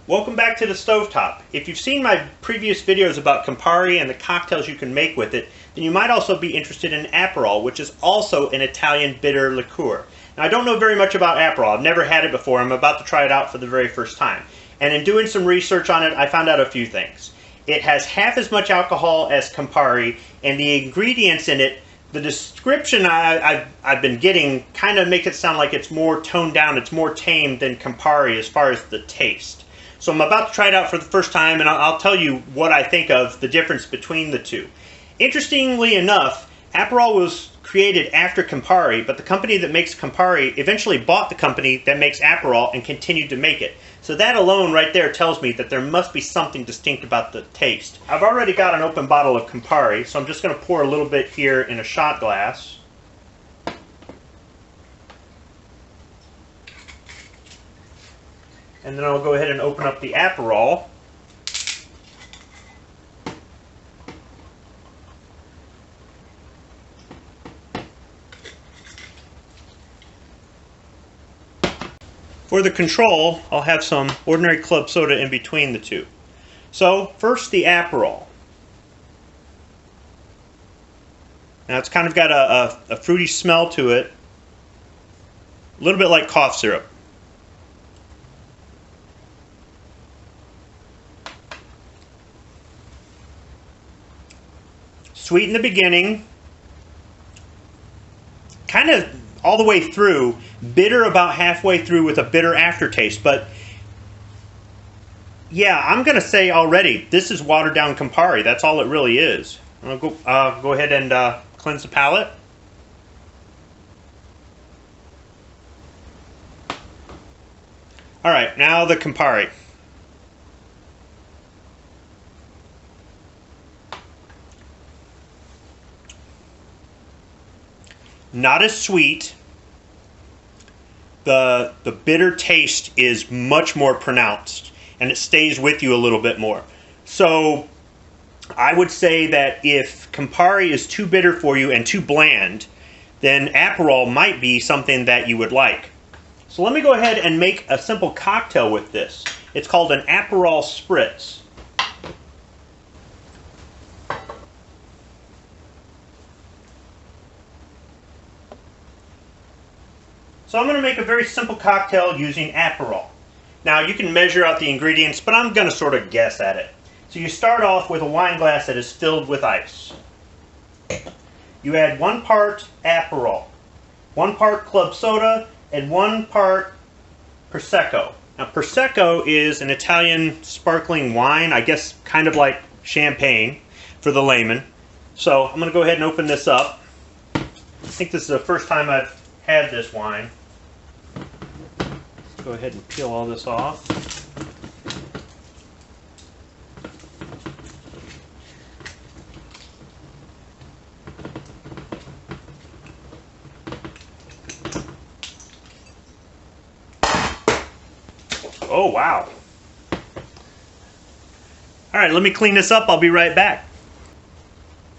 Welcome back to the Stovetop. If you've seen my previous videos about Campari and the cocktails you can make with it, then you might also be interested in Aperol, which is also an Italian bitter liqueur. Now, I don't know very much about Aperol. I've never had it before. I'm about to try it out for the very first time. And in doing some research on it, I found out a few things. It has half as much alcohol as Campari, and the ingredients in it, the description I've been getting kind of make it sound like it's more toned down, it's more tame than Campari as far as the taste. So I'm about to try it out for the first time, and I'll tell you what I think of the difference between the two. Interestingly enough, Aperol was created after Campari, but the company that makes Campari eventually bought the company that makes Aperol and continued to make it. So that alone right there tells me that there must be something distinct about the taste. I've already got an open bottle of Campari, so I'm just going to pour a little bit here in a shot glass. And then I'll go ahead and open up the Aperol. For the control, I'll have some ordinary club soda in between the two. So, first the Aperol. Now it's kind of got a fruity smell to it, a little bit like cough syrup. Sweet in the beginning, kind of all the way through, bitter about halfway through with a bitter aftertaste. But yeah, I'm going to say already, this is watered down Campari. That's all it really is. I'm going to go ahead and cleanse the palate. All right, now the Campari. Not as sweet. The bitter taste is much more pronounced, and it stays with you a little bit more. So I would say that if Campari is too bitter for you and too bland, then Aperol might be something that you would like. So let me go ahead and make a simple cocktail with this. It's called an Aperol Spritz. So I'm going to make a very simple cocktail using Aperol. Now you can measure out the ingredients, but I'm going to sort of guess at it. So you start off with a wine glass that is filled with ice. You add 1 part Aperol, 1 part club soda, and 1 part Prosecco. Now Prosecco is an Italian sparkling wine, I guess kind of like champagne for the layman. So I'm going to go ahead and open this up. I think this is the first time I've had this wine. Let's go ahead and peel all this off. Oh, wow. All right, let me clean this up. I'll be right back.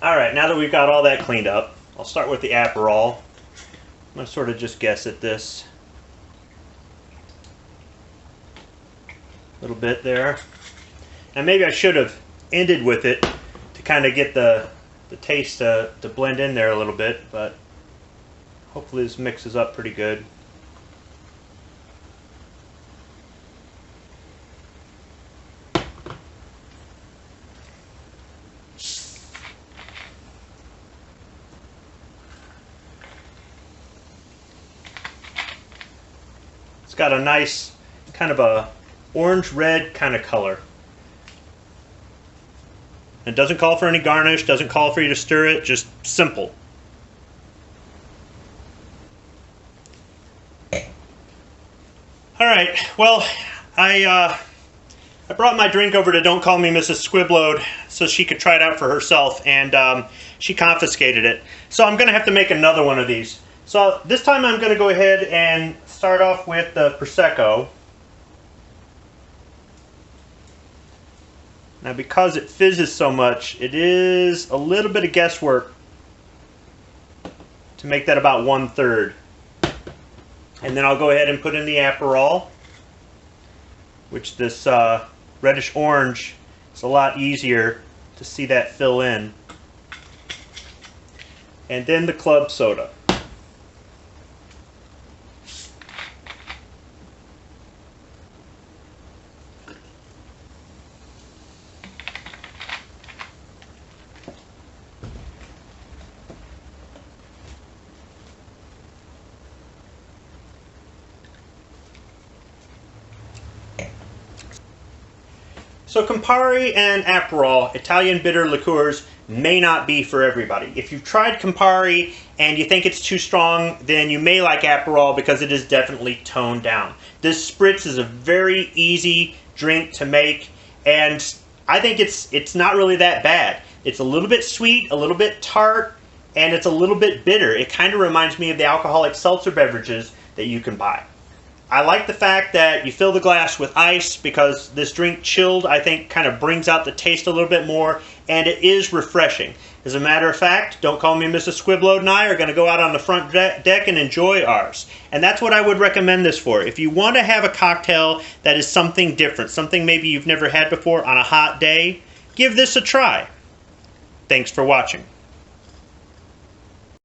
All right, now that we've got all that cleaned up, I'll start with the Aperol. I'm going to sort of just guess at this. A little bit there. And maybe I should have ended with it to kind of get the taste to blend in there a little bit, but hopefully this mixes up pretty good. Got a nice kind of a orange-red kind of color. It doesn't call for any garnish, doesn't call for you to stir it, just simple. Alright, well, I brought my drink over to Don't Call Me Mrs. Squib so she could try it out for herself, and she confiscated it. So I'm going to have to make another one of these. So this time I'm going to go ahead and start off with the Prosecco. Now because it fizzes so much, it is a little bit of guesswork to make that about 1/3. And then I'll go ahead and put in the Aperol. which this reddish orange is a lot easier to see that fill in. And then the club soda. So Campari and Aperol, Italian bitter liqueurs, may not be for everybody. If you've tried Campari and you think it's too strong, then you may like Aperol because it is definitely toned down. This Spritz is a very easy drink to make, and I think it's not really that bad. It's a little bit sweet, a little bit tart, and it's a little bit bitter. It kind of reminds me of the alcoholic seltzer beverages that you can buy. I like the fact that you fill the glass with ice because this drink chilled, I think, kind of brings out the taste a little bit more, and it is refreshing. As a matter of fact, Don't Call Me Mrs. Squibload and I are going to go out on the front deck and enjoy ours. And that's what I would recommend this for. If you want to have a cocktail that is something different, something maybe you've never had before on a hot day, give this a try. Thanks for watching.